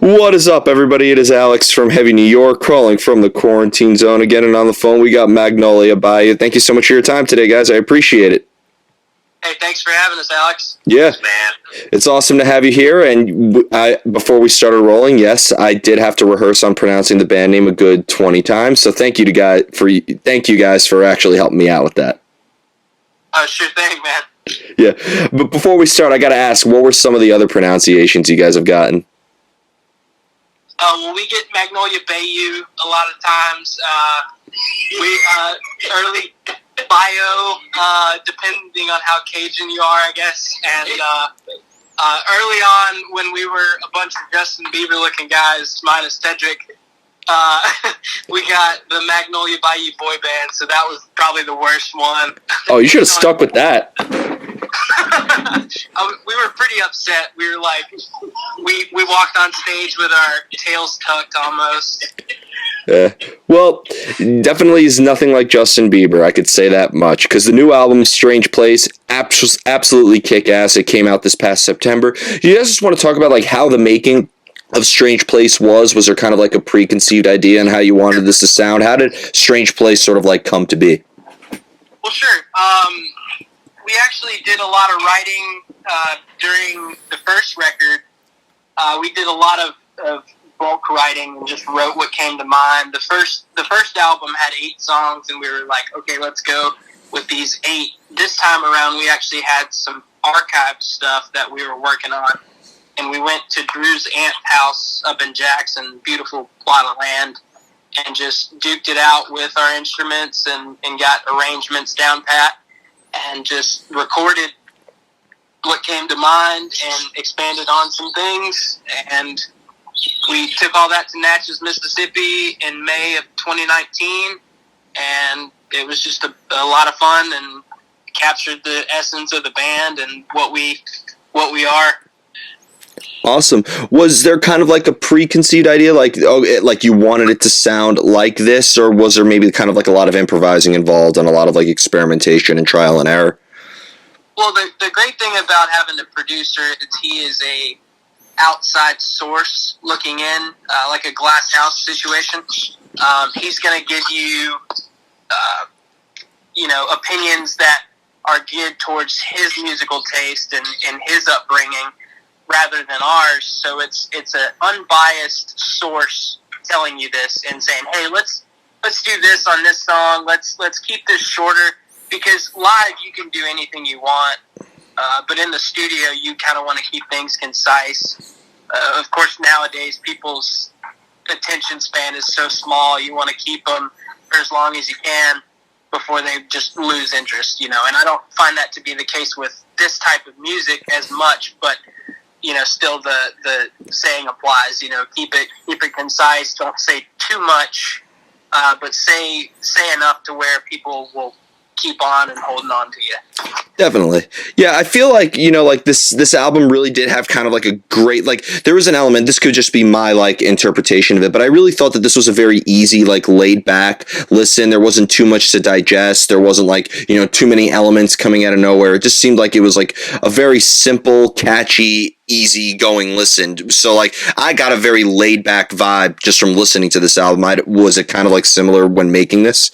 What is up, everybody? It is Alex from Heavy New York, calling from the quarantine zone again, and on the phone we got Magnolia Bayou. Thank you so much for your time today, guys. I appreciate it. Hey, thanks for having us, Alex. Yeah, Man. it's awesome to have you here. And before we started rolling, yes, I did have to rehearse on pronouncing the band name a good 20 times. So thank you guys for actually helping me out with that. Sure thing, man. Yeah, but before we start, I got to ask, what were some of the other pronunciations you guys have gotten? Well, we get Magnolia Bayou a lot of times. We early Bayou, depending on how Cajun you are, I guess. And early on, when we were a bunch of Justin Bieber-looking guys, minus Tedrick, we got the Magnolia Bayou boy band, so that was probably the worst one. Oh, you should have stuck with that. We were pretty upset. We were like, we walked on stage with our tails tucked almost. Yeah. Well, definitely is nothing like Justin Bieber, I could say that much, because the new album, Strange Place, absolutely kick-ass. It came out this past September. You guys just want to talk about like how the making of Strange Place was? Was there kind of like a preconceived idea on how you wanted this to sound? How did Strange Place sort of like come to be? Well, sure. We actually did a lot of writing during the first record. We did a lot of bulk writing and just wrote what came to mind. The first album had 8 songs, and we were like, okay, let's go with these 8. This time around, we actually had some archived stuff that we were working on, and we went to Drew's aunt house up in Jackson, beautiful plot of land, and just duked it out with our instruments and got arrangements down pat, and just recorded what came to mind and expanded on some things. And we took all that to Natchez, Mississippi in May of 2019, and it was just a lot of fun and captured the essence of the band and what we are. Awesome. Was there kind of like a preconceived idea, like you wanted it to sound like this, or was there maybe kind of like a lot of improvising involved and a lot of like experimentation and trial and error? Well, the great thing about having a producer is he is a outside source looking in, like a glass house situation. He's going to give you, opinions that are geared towards his musical taste and his upbringing, rather than ours. So it's an unbiased source telling you this and saying, hey, let's do this on this song. Let's keep this shorter, because live you can do anything you want, but in the studio you kind of want to keep things concise. Of course, nowadays people's attention span is so small. You want to keep them for as long as you can before they just lose interest, and I don't find that to be the case with this type of music as much, but still the saying applies. Keep it concise. Don't say too much, but say enough to where people will keep on and holding on to you. Definitely. Yeah, I feel like, this album really did have kind of like a great, like, there was an element, this could just be my, like, interpretation of it, but I really thought that this was a very easy, like, laid back listen. There wasn't too much to digest. There wasn't, like, too many elements coming out of nowhere. It just seemed like it was, like, a very simple, catchy, easy going listen. So, like, I got a very laid back vibe just from listening to this album. Was it kind of, like, similar when making this?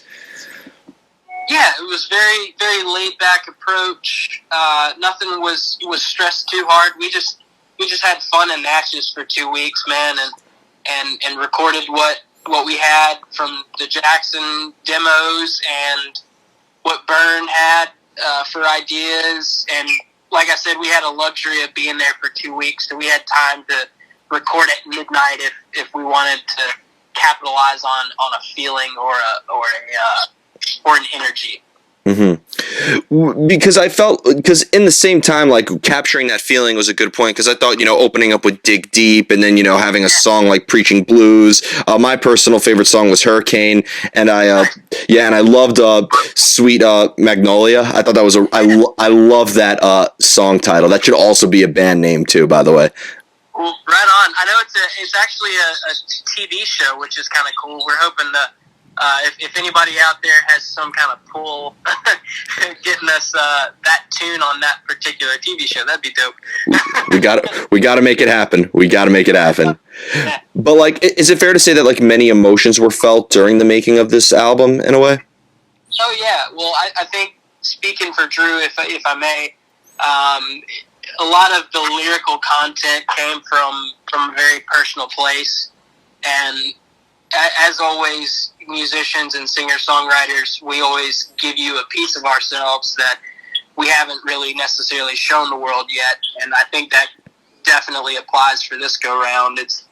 Yeah, it was very, very laid back approach. Nothing was stressed too hard. We just had fun in Natchez for 2 weeks, man, and recorded what we had from the Jackson demos and what Byrne had for ideas. And like I said, we had a luxury of being there for 2 weeks, so we had time to record at midnight if we wanted to capitalize on a feeling or an energy. Mm-hmm. Because in the same time, like, capturing that feeling was a good point, because I thought, opening up with Dig Deep, and then, having a song like Preaching Blues. My personal favorite song was Hurricane, and I loved Sweet Magnolia. I thought that was I love that song title. That should also be a band name too, by the way. Well, right on. I know it's actually a TV show, which is kind of cool. We're hoping to, if anybody out there has some kind of pull getting us that tune on that particular TV show. That'd be dope. We got to make it happen. We got to make it happen. But like, is it fair to say that like many emotions were felt during the making of this album in a way? Oh yeah. Well, I think speaking for Drew, if I may, a lot of the lyrical content came from a very personal place, and as always, musicians and singer-songwriters, we always give you a piece of ourselves that we haven't really necessarily shown the world yet, and I think that definitely applies for this go-round. It's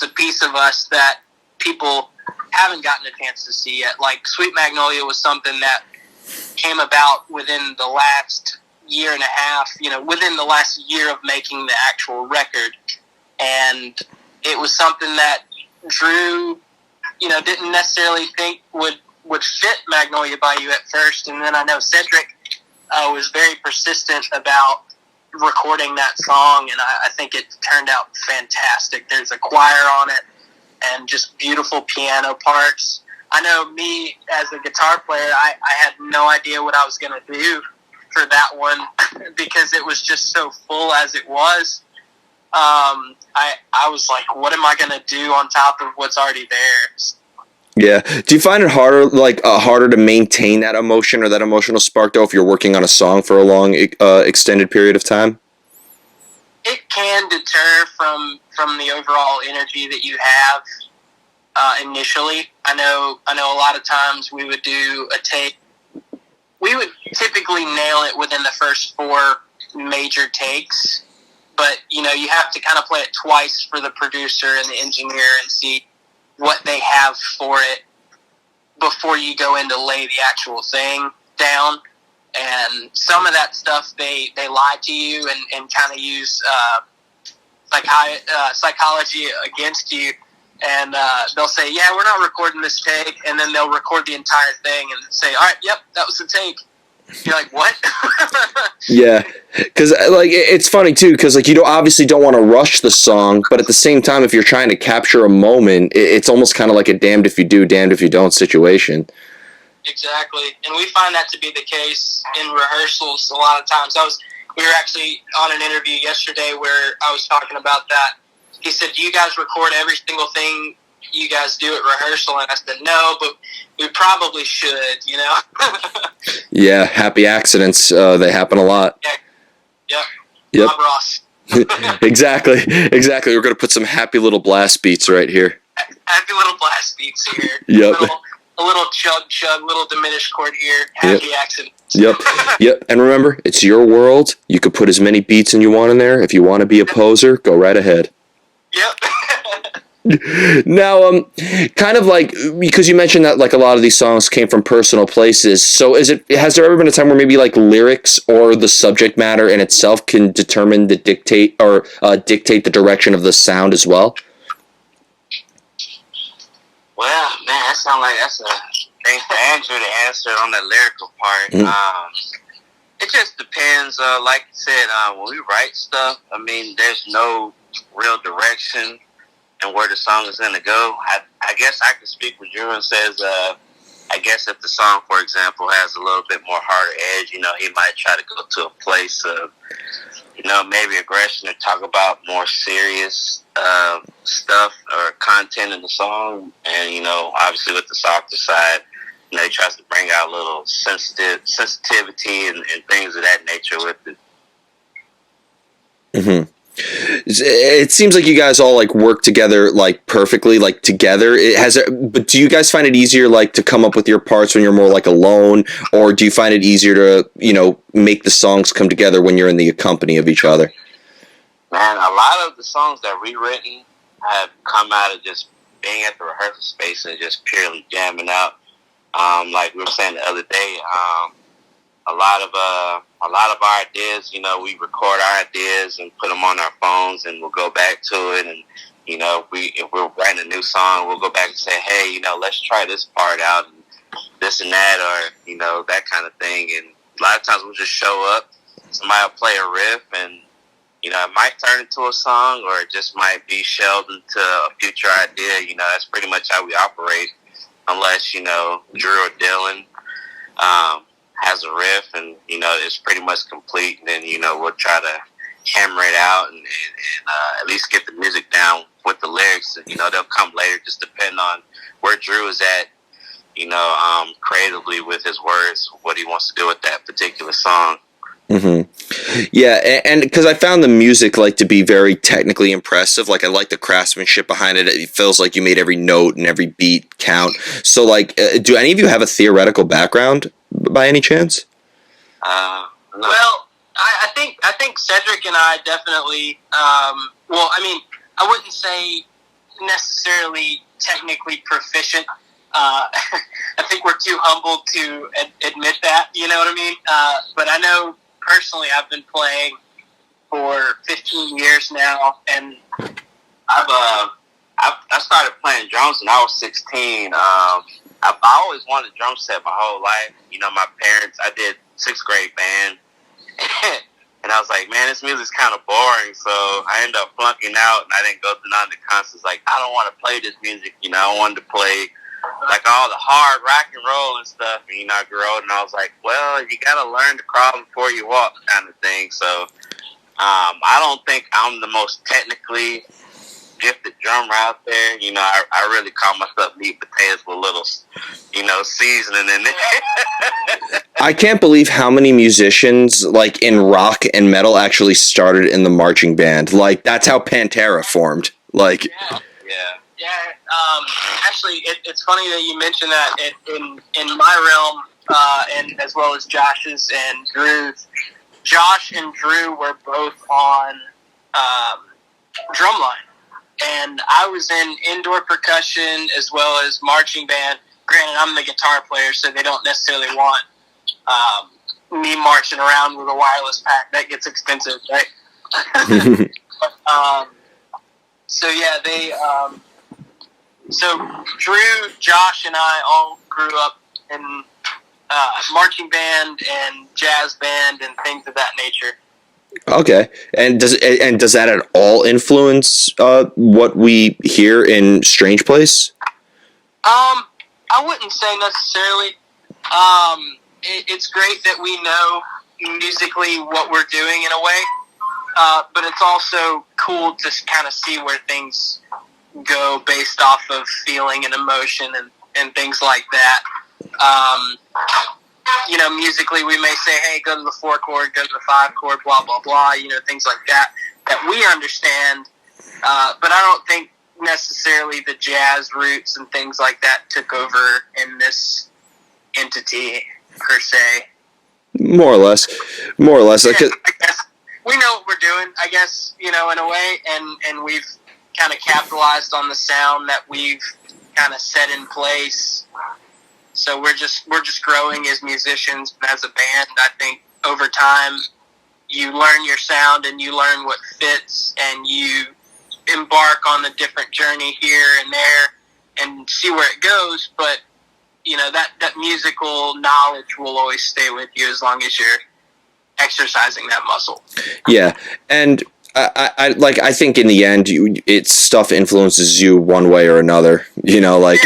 a piece of us that people haven't gotten a chance to see yet. Like, Sweet Magnolia was something that came about within the last year and a half, within the last year of making the actual record, and it was something that Drew didn't necessarily think would fit Magnolia Bayou at first. And then I know Cedric was very persistent about recording that song, and I think it turned out fantastic. There's a choir on it and just beautiful piano parts. I know me as a guitar player, I had no idea what I was going to do for that one because it was just so full as it was. I was like, what am I going to do on top of what's already there? Yeah. Do you find it harder to maintain that emotion or that emotional spark, though, if you're working on a song for a long, extended period of time? It can deter from the overall energy that you have initially. I know a lot of times we would do a take. We would typically nail it within the first 4 major takes, but you have to kind of play it twice for the producer and the engineer and see what they have for it before you go in to lay the actual thing down. And some of that stuff they lie to you and kind of use psychology against you, and they'll say, yeah, we're not recording this take, and then they'll record the entire thing and say, all right, yep, that was the take. You're like, what? Yeah, because like it's funny too, because like you obviously don't want to rush the song, but at the same time, if you're trying to capture a moment, it's almost kind of like a damned if you do, damned if you don't situation. Exactly, and we find that to be the case in rehearsals a lot of times. We were actually on an interview yesterday where I was talking about that. He said, do you guys record every single thing you guys do at rehearsal? And I said, no, but we probably should, Yeah, happy accidents, they happen a lot. Yeah. Yep. Bob Ross. Exactly. We're going to put some happy little blast beats right here. Happy little blast beats here. Yep. A little chug, little diminished chord here. Happy accidents. Yep. And remember, it's your world. You could put as many beats as you want in there. If you want to be a poser, go right ahead. Yep. Now, kind of like, because you mentioned that like a lot of these songs came from personal places. So has there ever been a time where maybe like lyrics or the subject matter in itself can determine dictate the direction of the sound as well? Well, man, that sounds like that's a thing for Andrew to answer on the lyrical part. Mm. It just depends. Like you said, when we write stuff, I mean, there's no real direction and where the song is going to go. I guess I can speak with Drew and says, I guess if the song, for example, has a little bit more harder edge, he might try to go to a place of, maybe aggression or talk about more serious stuff or content in the song. And, obviously with the softer side, he tries to bring out a little sensitivity and things of that nature with it. Mm-hmm. It seems like you guys all like work together like perfectly, like together. But do you guys find it easier like to come up with your parts when you're more like alone, or do you find it easier to make the songs come together when you're in the company of each other? Man, a lot of the songs that we've written have come out of just being at the rehearsal space and just purely jamming out. Like we were saying the other day, a lot of our ideas, we record our ideas and put them on our phones, and we'll go back to it. And if we're writing a new song, we'll go back and say, hey, let's try this part out, and this and that, or that kind of thing. And a lot of times we'll just show up, somebody will play a riff, and it might turn into a song, or it just might be shelved into a future idea. That's pretty much how we operate, unless Drew or Dylan has a riff, and it's pretty much complete. And then we'll try to hammer it out and at least get the music down with the lyrics. And they'll come later, just depending on where Drew is at. Creatively with his words, what he wants to do with that particular song. Mm-hmm. Yeah, and because I found the music to be very technically impressive. I like the craftsmanship behind it. It feels like you made every note and every beat count. So, do any of you have a theoretical background by any chance? No. Well, I think Cedric and I definitely. I wouldn't say necessarily technically proficient. I think we're too humble to admit that, you know what I mean? But I know personally I've been playing for 15 years now, and I started playing drums when I was 16. I always wanted a drum set my whole life. My parents, I did 6th grade band, and I was like, man, this music's kind of boring, so I ended up flunking out, and I didn't go to none of the concerts. I don't want to play this music, I wanted to play all the hard rock and roll and stuff. And I grew old, and I was like, well, you got to learn to crawl before you walk, kind of thing. So I don't think I'm the most technically gifted drummer out there. I really call myself meat and potatoes with a little, seasoning in it. I can't believe how many musicians in rock and metal actually started in the marching band. That's how Pantera formed. Yeah. Actually, it's funny that you mentioned that in my realm, and as well as Josh's and Drew's. Josh and Drew were both on drumline, and I was in indoor percussion as well as marching band. Granted, I'm the guitar player, so they don't necessarily want me marching around with a wireless pack. That gets expensive, right? So yeah, they. So Drew, Josh, and I all grew up in marching band and jazz band and things of that nature. Okay, and does that at all influence what we hear in Strange Place? I wouldn't say necessarily. It's great that we know musically what we're doing in a way, but it's also cool to kind of see where things go based off of feeling and emotion and things like that. Musically we may say, hey, go to the 4 chord, go to the 5 chord, blah, blah, blah, things like that we understand. But I don't think necessarily the jazz roots and things like that took over in this entity per se. More or less. Yeah, I guess we know what we're doing, I guess, in a way, and we've kind of capitalized on the sound that we've kind of set in place. So we're just growing as musicians and as a band. I think over time you learn your sound and you learn what fits, and you embark on a different journey here and there and see where it goes. But that musical knowledge will always stay with you as long as you're exercising that muscle. Yeah, and I think in the end, it's stuff influences you one way or another. Yeah.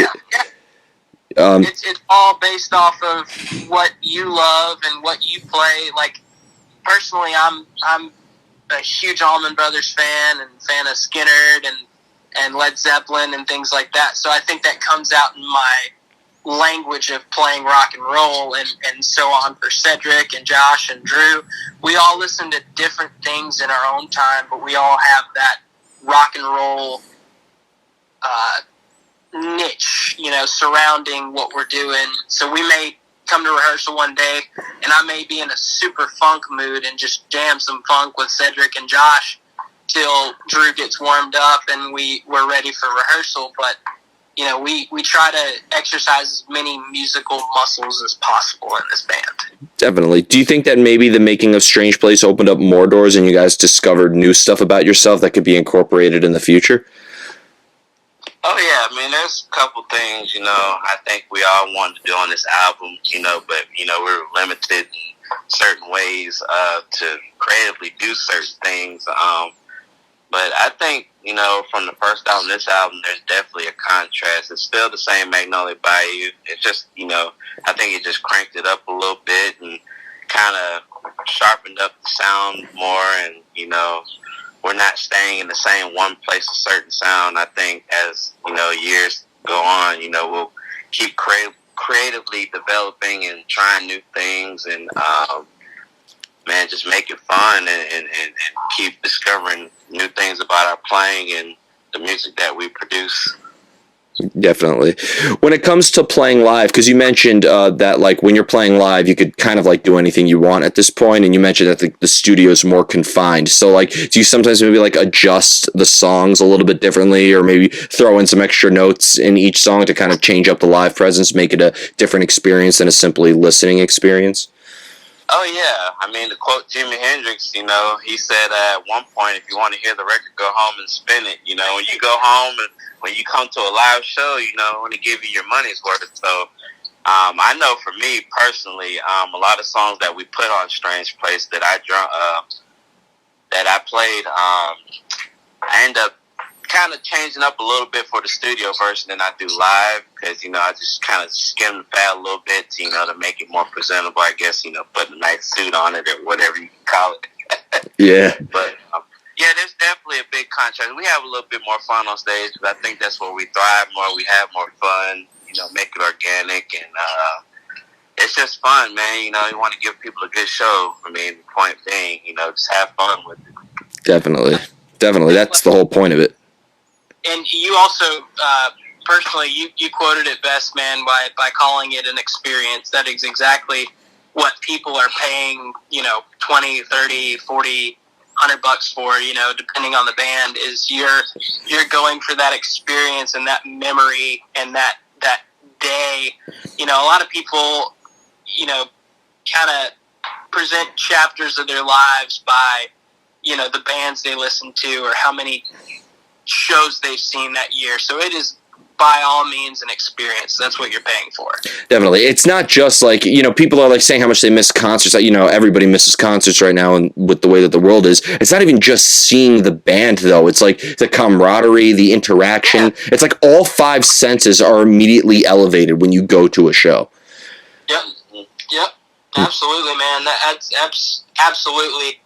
It's all based off of what you love and what you play. Personally, I'm a huge Allman Brothers fan and fan of Skynyrd and Led Zeppelin and things like that. So I think that comes out in my language of playing rock and roll, and so on for Cedric and Josh and Drew. We all listen to different things in our own time, but we all have that rock and roll niche, surrounding what we're doing. So we may come to rehearsal one day and I may be in a super funk mood and just jam some funk with Cedric and Josh till Drew gets warmed up and we're ready for rehearsal. But we try to exercise as many musical muscles as possible in this band. Definitely. Do you think that maybe the making of Strange Place opened up more doors and you guys discovered new stuff about yourself that could be incorporated in the future? Oh, yeah. There's a couple things, I think we all wanted to do on this album, but, we're limited in certain ways to creatively do certain things. But But I think, from the first album, this album, there's definitely a contrast. It's still the same Magnolia Bayou. It's just, I think it just cranked it up a little bit and kind of sharpened up the sound more. And, we're not staying in the same one place, a certain sound. I think as, years go on, we'll keep creatively developing and trying new things and, just make it fun and keep discovering new things about our playing and the music that we produce. Definitely. When it comes to playing live, because you mentioned that like when you're playing live, you could kind of like do anything you want at this point, and you mentioned that the studio is more confined. So like, do you sometimes maybe like adjust the songs a little bit differently, or maybe throw in some extra notes in each song to kind of change up the live presence, make it a different experience than a simply listening experience? Oh, yeah. I mean, to quote Jimi Hendrix, he said at one point, if you want to hear the record, go home and spin it. When you go home and when you come to a live show, I want to give you your money's worth. So I know for me personally, a lot of songs that we put on Strange Place that I played, I end up kind of changing up a little bit for the studio version than I do live because, I just kind of skim the pad a little bit, to make it more presentable, I guess, putting a nice suit on it or whatever you can call it. Yeah. But, yeah, there's definitely a big contrast. We have a little bit more fun on stage, but I think that's where we thrive more. We have more fun, make it organic, and it's just fun, man. You want to give people a good show. I mean, the point being, just have fun with it. Definitely. That's the whole point of it. And you also, personally, you quoted it best, man, by calling it an experience. That is exactly what people are paying, 20, 30, 40, $100 for, depending on the band, is you're going for that experience and that memory and that day. A lot of people, kind of present chapters of their lives by, the bands they listen to or how many shows they've seen that year. So it is by all means an experience. That's what you're paying for. Definitely. It's not just like, people are like saying how much they miss concerts. Everybody misses concerts right now, and with the way that the world is, it's not even just seeing the band though. It's like the camaraderie, the interaction. Yeah. It's like all five senses are immediately elevated when you go to a show. Yep. Absolutely, man. That's absolutely,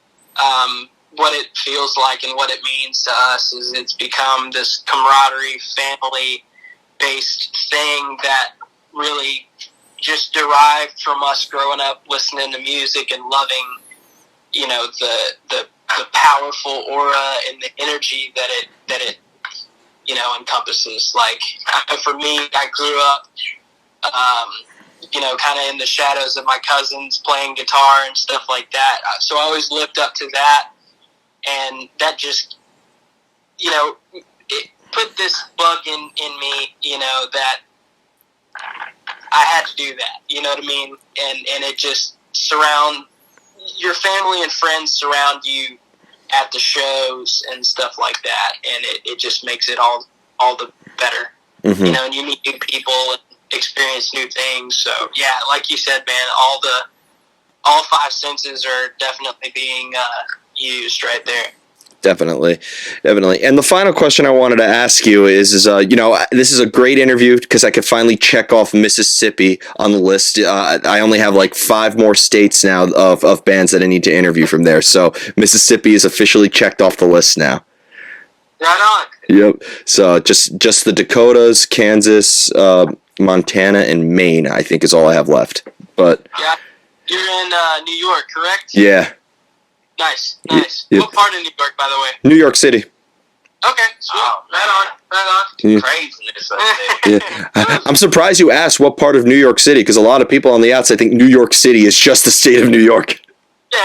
what it feels like and what it means to us is it's become this camaraderie, family-based thing that really just derived from us growing up listening to music and loving, the powerful aura and the energy that it encompasses. Like, for me, I grew up, kind of in the shadows of my cousins playing guitar and stuff like that. So I always looked up to that. And that just, it put this bug in me, that I had to do that, you know what I mean? And it just your family and friends surround you at the shows and stuff like that. And it just makes it all the better, mm-hmm. And you meet new people and experience new things. So yeah, like you said, man, all five senses are definitely being, used right there. Definitely. And the final question I wanted to ask you is this is a great interview because I could finally check off Mississippi on the list. I only have like 5 more states now of bands that I need to interview from there. So Mississippi is officially checked off the list now. Right on. Yep. So just the Dakotas, Kansas, Montana, and Maine, I think is all I have left. But yeah, you're in New York, correct? Yeah. Nice. Yeah. What part of New York, by the way? New York City. Okay, sweet. Right on. Yeah. Craziness up there. Yeah. I'm surprised you asked what part of New York City, because a lot of people on the outside think New York City is just the state of New York. Yeah.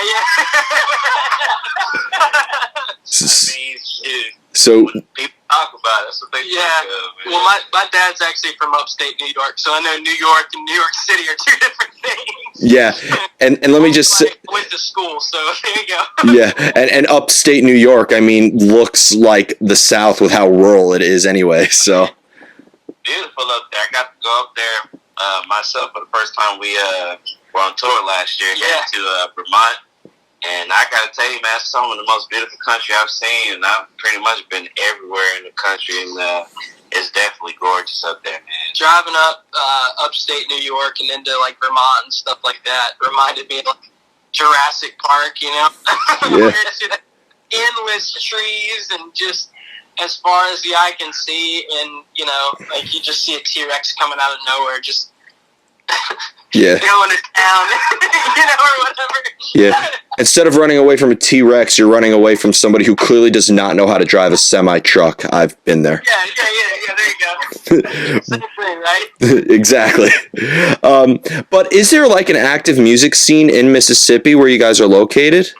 So people talk about it. That's what they think of. Well, my dad's actually from upstate New York, so I know New York and New York City are 2 different things. Yeah, and let me just say, I went to school, so there you go. Yeah, and upstate New York, I mean, looks like the South with how rural it is anyway. So beautiful up there. I got to go up there myself for the first time. We were on tour last year. Yeah. To Vermont. And I gotta tell you, man, it's some of the most beautiful country I've seen, and I've pretty much been everywhere in the country, and it's definitely gorgeous up there, man. Driving up upstate New York and into like Vermont and stuff like that reminded me of like Jurassic Park, you know, Yeah. where it's just endless trees and just as far as the eye can see, and you know, like you just see a T-Rex coming out of nowhere, just Yeah. going to town, you know, or whatever. Yeah. Instead of running away from a T-Rex, you're running away from somebody who clearly does not know how to drive a semi-truck. I've been there. Yeah, there you go. Same thing, right? Exactly. But is there like an active music scene in Mississippi where you guys are located?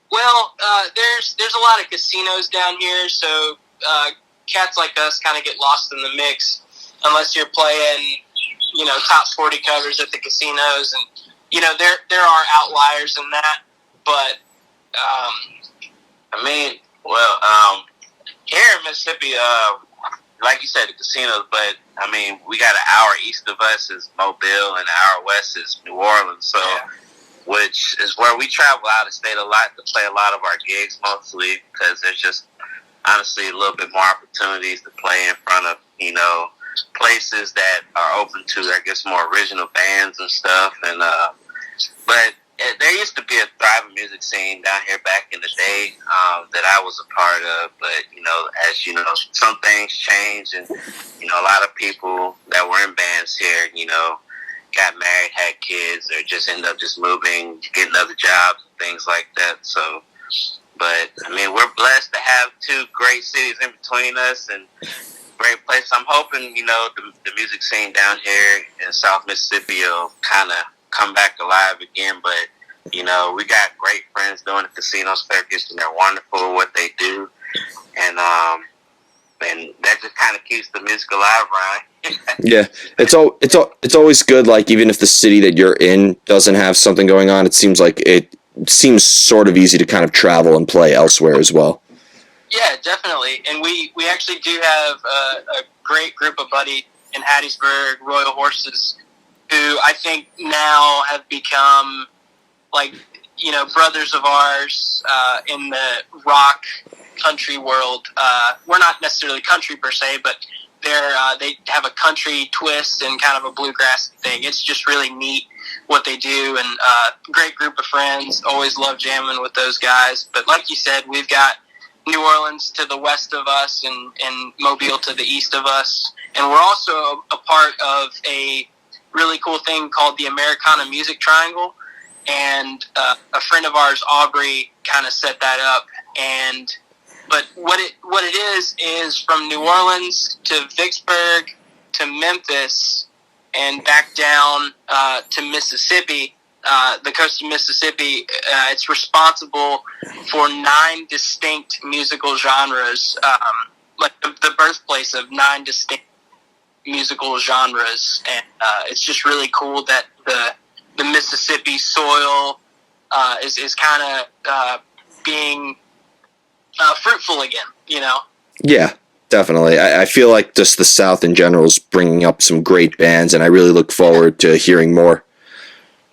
Well, there's a lot of casinos down here, so cats like us kind of get lost in the mix unless you're playing, you know, top 40 covers at the casinos, and you know there are outliers in that, but I mean, well, here in Mississippi, like you said, the casinos, but I mean, we got an hour east of us is Mobile, and an hour west is New Orleans, so. Yeah. Which is where we travel out of state a lot to play a lot of our gigs, mostly because there's just honestly a little bit more opportunities to play in front of, you know, places that are open to, I guess, more original bands and stuff. And but there used to be a thriving music scene down here back in the day that I was a part of. But you know, as you know, some things change, and you know, a lot of people that were in bands here, you know, got married, had kids, or just ended up just moving, getting other jobs, and things like that. So, but I mean, we're blessed to have two great cities in between us and great place. I'm hoping, you know, the music scene down here in South Mississippi will kind of come back alive again. But, you know, we got great friends doing the casino circus, and they're wonderful at what they do. And that just kind of keeps the music alive, Ryan. Yeah, it's always good. Like even if the city that you're in doesn't have something going on, it seems sort of easy to kind of travel and play elsewhere as well. Yeah, definitely. And we actually do have a great group of buddies in Hattiesburg, Royal Horses, who I think now have become like, you know, brothers of ours in the rock country world. We're not necessarily country per se, but they have a country twist and kind of a bluegrass thing. It's just really neat what they do, and great group of friends. Always love jamming with those guys. But like you said, we've got New Orleans to the west of us and Mobile to the east of us. And we're also a part of a really cool thing called the Americana Music Triangle. And a friend of ours, Aubrey, kind of set that up. But what it is from New Orleans to Vicksburg to Memphis and back down to Mississippi, the coast of Mississippi. It's responsible for 9 distinct musical genres, like the birthplace of 9 distinct musical genres, and it's just really cool that the Mississippi soil is kind of being fruitful again, you know? Yeah, definitely. I feel like just the South in general is bringing up some great bands, and I really look forward to hearing more.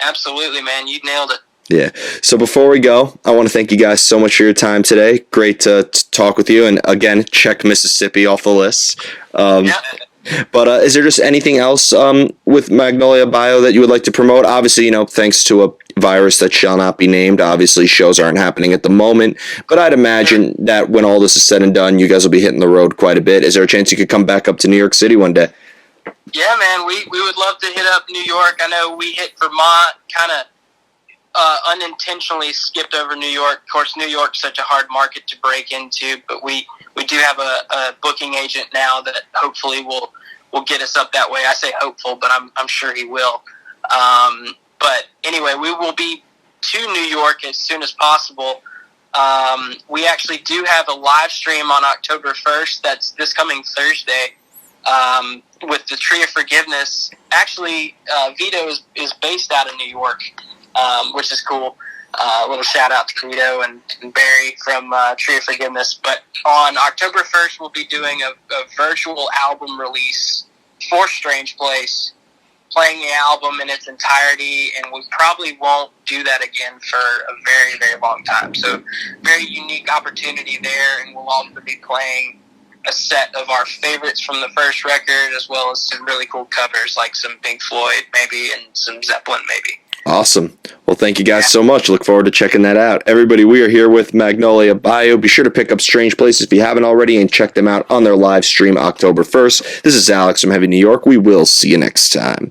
Absolutely, man. You nailed it. Yeah. So before we go, I want to thank you guys so much for your time today. Great to talk with you. And again, check Mississippi off the list. Yeah. But is there just anything else with Magnolia Bayou that you would like to promote? Obviously, thanks to a virus that shall not be named, obviously shows aren't happening at the moment. But I'd imagine that when all this is said and done, you guys will be hitting the road quite a bit. Is there a chance you could come back up to New York City one day? Yeah, man. We would love to hit up New York. I know we hit Vermont, kind of unintentionally skipped over New York. Of course, New York's such a hard market to break into, but we do have a booking agent now that hopefully will get us up that way. I say hopeful, but I'm sure he will. But anyway, we will be to New York as soon as possible. We actually do have a live stream on October 1st. That's this coming Thursday with the Tree of Forgiveness. Actually, Vito is based out of New York, which is cool. A little shout out to Vito and Barry from Tree of Forgiveness. But on October 1st, we'll be doing a virtual album release for Strange Place. playing the album in its entirety, and we probably won't do that again for a very, very long time. So, very unique opportunity there, and we'll also be playing a set of our favorites from the first record, as well as some really cool covers, like some Pink Floyd, maybe, and some Zeppelin, maybe. Awesome. Well, thank you guys so much. Look forward to checking that out. Everybody, we are here with Magnolia Bayou. Be sure to pick up Strange Places if you haven't already and check them out on their live stream October 1st. This is Alex from Heavy New York. We will see you next time.